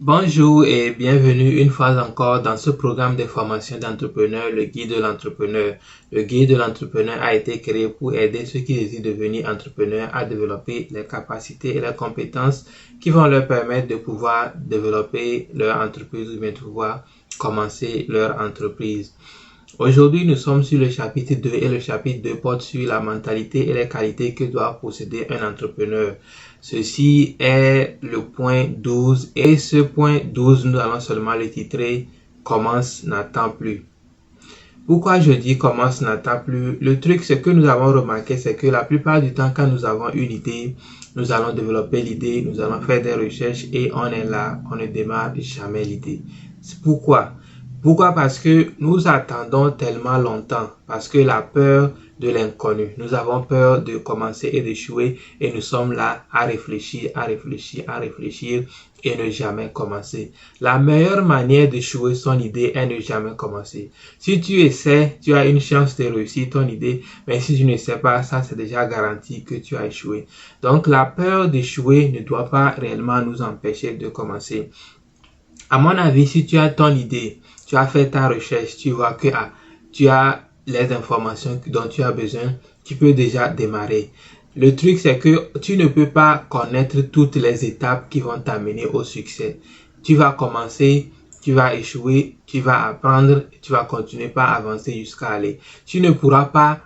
Bonjour et bienvenue une fois encore dans ce programme de formation d'entrepreneur, le guide de l'entrepreneur. Le guide de l'entrepreneur a été créé pour aider ceux qui désirent devenir entrepreneurs à développer les capacités et les compétences qui vont leur permettre de pouvoir développer leur entreprise ou bien de pouvoir commencer leur entreprise. Aujourd'hui, nous sommes sur le chapitre 2 et le chapitre 2 porte sur la mentalité et les qualités que doit posséder un entrepreneur. Ceci est le point 12 et ce point 12, nous allons seulement le titrer « Commence, n'attends plus ». Pourquoi je dis « Commence, n'attends plus ». Le truc, ce que nous avons remarqué, c'est que la plupart du temps, quand nous avons une idée, nous allons développer l'idée, nous allons faire des recherches et on est là, on ne démarre jamais l'idée. Pourquoi? Pourquoi? Parce que nous attendons tellement longtemps, parce que la peur de l'inconnu. Nous avons peur de commencer et d'échouer et nous sommes là à réfléchir et ne jamais commencer. La meilleure manière d'échouer son idée est ne jamais commencer. Si tu essaies, tu as une chance de réussir ton idée, mais si tu ne sais pas, ça c'est déjà garanti que tu as échoué. Donc la peur d'échouer ne doit pas réellement nous empêcher de commencer. À mon avis, si tu as ton idée, tu as fait ta recherche, tu vois que tu as les informations dont tu as besoin, tu peux déjà démarrer. Le truc, c'est que tu ne peux pas connaître toutes les étapes qui vont t'amener au succès. Tu vas commencer, tu vas échouer, tu vas apprendre, tu vas continuer par avancer jusqu'à aller. Tu ne pourras pas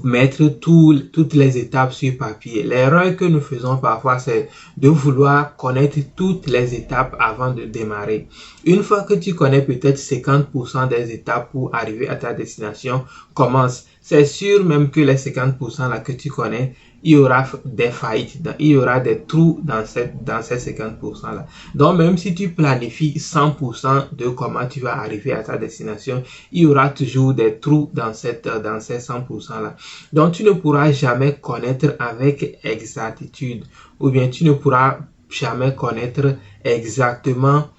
mettre toutes les étapes sur papier. L'erreur que nous faisons parfois, c'est de vouloir connaître toutes les étapes avant de démarrer. Une fois que tu connais peut-être 50% des étapes pour arriver à ta destination, commence. C'est sûr même que les 50% là que tu connais, il y aura des faillites, il y aura des trous dans ces 50% là. Donc même si tu planifies 100% de comment tu vas arriver à ta destination, il y aura toujours des trous dans ces 100% là. Donc tu ne pourras jamais connaître avec exactitude ou bien tu ne pourras jamais connaître exactement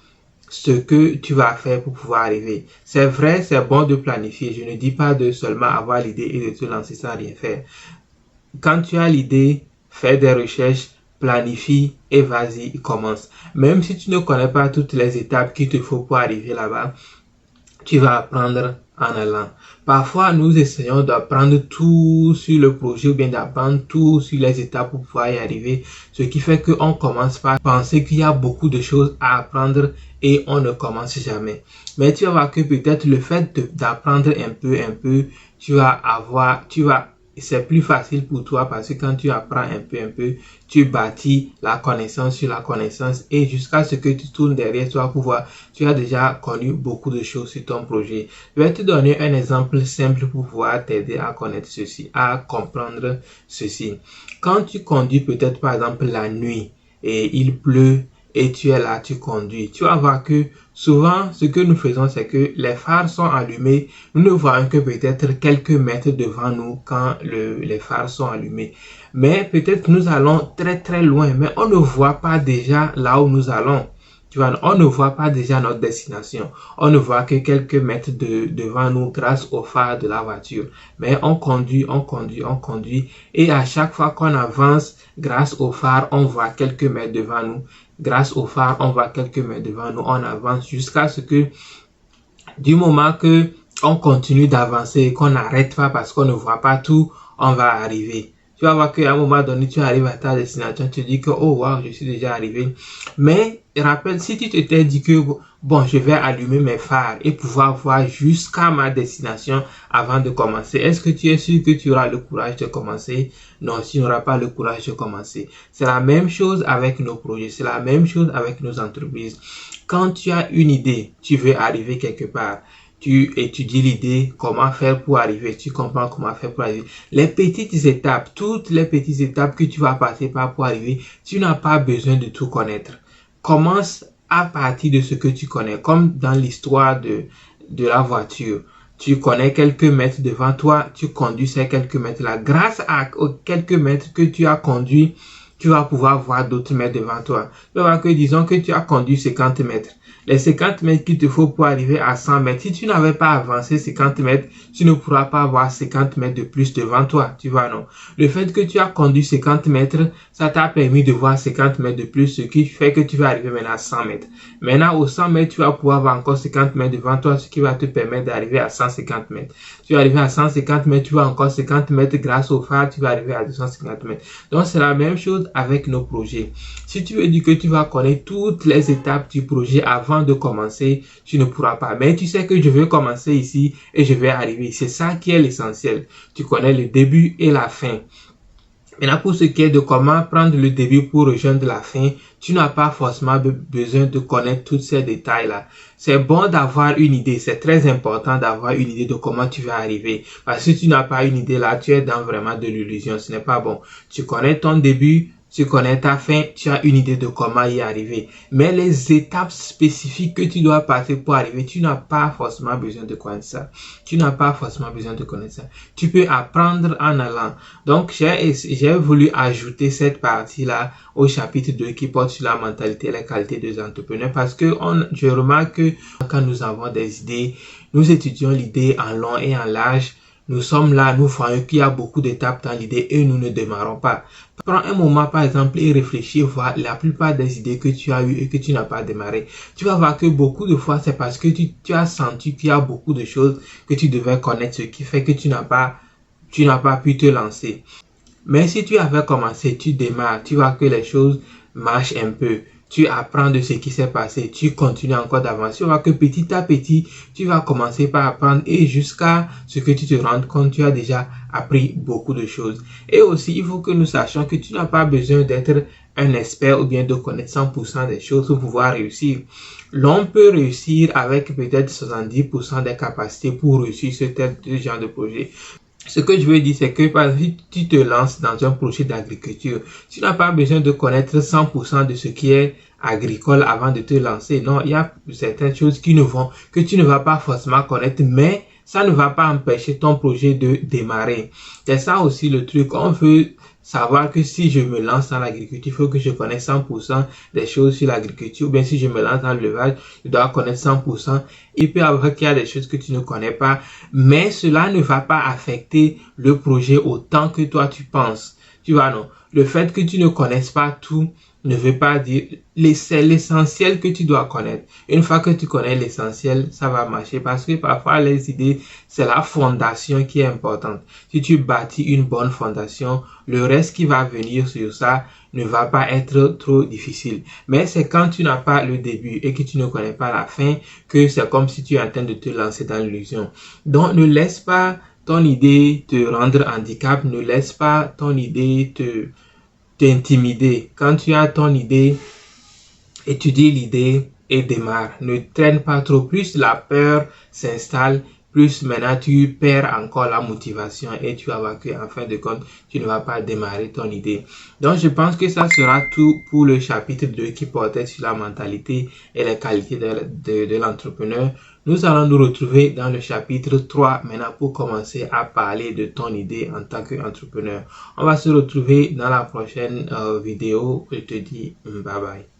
ce que tu vas faire pour pouvoir arriver. C'est vrai, c'est bon de planifier. Je ne dis pas de seulement avoir l'idée et de te lancer sans rien faire. Quand tu as l'idée, fais des recherches, planifie et vas-y, commence. Même si tu ne connais pas toutes les étapes qu'il te faut pour arriver là-bas, tu vas apprendre en allant. Parfois, nous essayons d'apprendre tout sur le projet ou bien d'apprendre tout sur les étapes pour pouvoir y arriver. Ce qui fait qu'on commence par penser qu'il y a beaucoup de choses à apprendre et on ne commence jamais. Mais tu vas voir que peut-être le fait d'apprendre un peu, c'est plus facile pour toi parce que quand tu apprends un peu, tu bâtis la connaissance sur la connaissance et jusqu'à ce que tu tournes derrière toi pour voir, tu as déjà connu beaucoup de choses sur ton projet. Je vais te donner un exemple simple pour pouvoir t'aider à connaître ceci, à comprendre ceci. Quand tu conduis peut-être par exemple la nuit et il pleut, et tu es là, tu conduis. Tu vas voir que souvent, ce que nous faisons, c'est que les phares sont allumés. Nous ne voyons que peut-être quelques mètres devant nous quand les phares sont allumés. Mais peut-être nous allons très loin, mais on ne voit pas déjà là où nous allons. Tu vois, on ne voit pas déjà notre destination. On ne voit que quelques mètres devant nous grâce au phare de la voiture. Mais on conduit. Et à chaque fois qu'on avance, grâce au phare, on voit quelques mètres devant nous. Grâce au phare, on voit quelques mètres devant nous. On avance jusqu'à ce que, du moment que on continue d'avancer, qu'on n'arrête pas parce qu'on ne voit pas tout, on va arriver. Tu vas voir qu'à un moment donné, tu arrives à ta destination, tu te dis que, oh wow, je suis déjà arrivé. Mais, rappelle, si tu t'étais dit que, bon, je vais allumer mes phares et pouvoir voir jusqu'à ma destination avant de commencer, est-ce que tu es sûr que tu auras le courage de commencer? Non, tu n'auras pas le courage de commencer. C'est la même chose avec nos projets, c'est la même chose avec nos entreprises. Quand tu as une idée, tu veux arriver quelque part, tu étudies l'idée, comment faire pour arriver, tu comprends comment faire pour arriver. Les petites étapes, toutes les petites étapes que tu vas passer par pour arriver, tu n'as pas besoin de tout connaître. Commence à partir de ce que tu connais, comme dans l'histoire de la voiture. Tu connais quelques mètres devant toi, tu conduis ces quelques mètres là. Grâce aux quelques mètres que tu as conduit, tu vas pouvoir voir d'autres mètres devant toi. Tu vas voir que, disons que tu as conduit 50 mètres. Les 50 mètres qu'il te faut pour arriver à 100 mètres, si tu n'avais pas avancé 50 mètres, tu ne pourras pas avoir 50 mètres de plus devant toi, tu vois, non? Le fait que tu as conduit 50 mètres, ça t'a permis de voir 50 mètres de plus, ce qui fait que tu vas arriver maintenant à 100 mètres. Maintenant, au 100 mètres, tu vas pouvoir avoir encore 50 mètres devant toi, ce qui va te permettre d'arriver à 150 mètres. Tu vas arriver à 150 mètres, tu vas encore 50 mètres grâce au phare, tu vas arriver à 250 mètres. Donc, c'est la même chose avec nos projets. Si tu veux dire que tu vas connaître toutes les étapes du projet avant de commencer, tu ne pourras pas. Mais tu sais que je vais commencer ici et je vais arriver. C'est ça qui est l'essentiel. Tu connais le début et la fin. Maintenant, pour ce qui est de comment prendre le début pour rejoindre la fin, tu n'as pas forcément besoin de connaître tous ces détails-là. C'est bon d'avoir une idée. C'est très important d'avoir une idée de comment tu vas arriver. Parce que si tu n'as pas une idée là, tu es dans vraiment de l'illusion. Ce n'est pas bon. Tu connais ton début, tu connais ta fin, tu as une idée de comment y arriver. Mais les étapes spécifiques que tu dois passer pour arriver, tu n'as pas forcément besoin de connaître ça. Tu n'as pas forcément besoin de connaître ça. Tu peux apprendre en allant. Donc, j'ai voulu ajouter cette partie-là au chapitre 2 qui porte sur la mentalité et les qualités des entrepreneurs parce que je remarque que quand nous avons des idées, nous étudions l'idée en long et en large. Nous sommes là, nous voyons qu'il y a beaucoup d'étapes dans l'idée et nous ne démarrons pas. Prends un moment par exemple et réfléchis, voir la plupart des idées que tu as eues et que tu n'as pas démarré. Tu vas voir que beaucoup de fois c'est parce que tu as senti qu'il y a beaucoup de choses que tu devais connaître, ce qui fait que tu n'as pas pu te lancer. Mais si tu avais commencé, tu démarres, tu vois que les choses marchent un peu. Tu apprends de ce qui s'est passé, tu continues encore d'avancer. Tu vois que petit à petit, tu vas commencer par apprendre et jusqu'à ce que tu te rendes compte, tu as déjà appris beaucoup de choses. Et aussi, il faut que nous sachions que tu n'as pas besoin d'être un expert ou bien de connaître 100% des choses pour pouvoir réussir. L'on peut réussir avec peut-être 70% des capacités pour réussir ce genre de projet. Ce que je veux dire, c'est que par exemple, si tu te lances dans un projet d'agriculture, tu n'as pas besoin de connaître 100% de ce qui est agricole avant de te lancer. Non, il y a certaines choses que tu ne vas pas forcément connaître, mais ça ne va pas empêcher ton projet de démarrer. C'est ça aussi le truc. On veut savoir que si je me lance dans l'agriculture, il faut que je connaisse 100% des choses sur l'agriculture. Ou bien si je me lance dans l'élevage, je dois connaître 100%. Il peut y avoir qu'il y a des choses que tu ne connais pas, mais cela ne va pas affecter le projet autant que toi tu penses. Tu vois, non? Le fait que tu ne connaisses pas tout ne veut pas dire, c'est l'essentiel que tu dois connaître. Une fois que tu connais l'essentiel, ça va marcher parce que parfois les idées, c'est la fondation qui est importante. Si tu bâtis une bonne fondation, le reste qui va venir sur ça ne va pas être trop difficile. Mais c'est quand tu n'as pas le début et que tu ne connais pas la fin que c'est comme si tu es en train de te lancer dans l'illusion. Donc ne laisse pas ton idée te rendre handicap, ne laisse pas ton idée t'intimider. Quand tu as ton idée, étudie l'idée et démarre. Ne traîne pas trop, plus la peur s'installe, plus maintenant tu perds encore la motivation et tu vas voir qu'en fin de compte, tu ne vas pas démarrer ton idée. Donc je pense que ça sera tout pour le chapitre 2 qui portait sur la mentalité et les qualités de l'entrepreneur. Nous allons nous retrouver dans le chapitre 3 maintenant pour commencer à parler de ton idée en tant qu'entrepreneur. On va se retrouver dans la prochaine vidéo. Je te dis bye bye.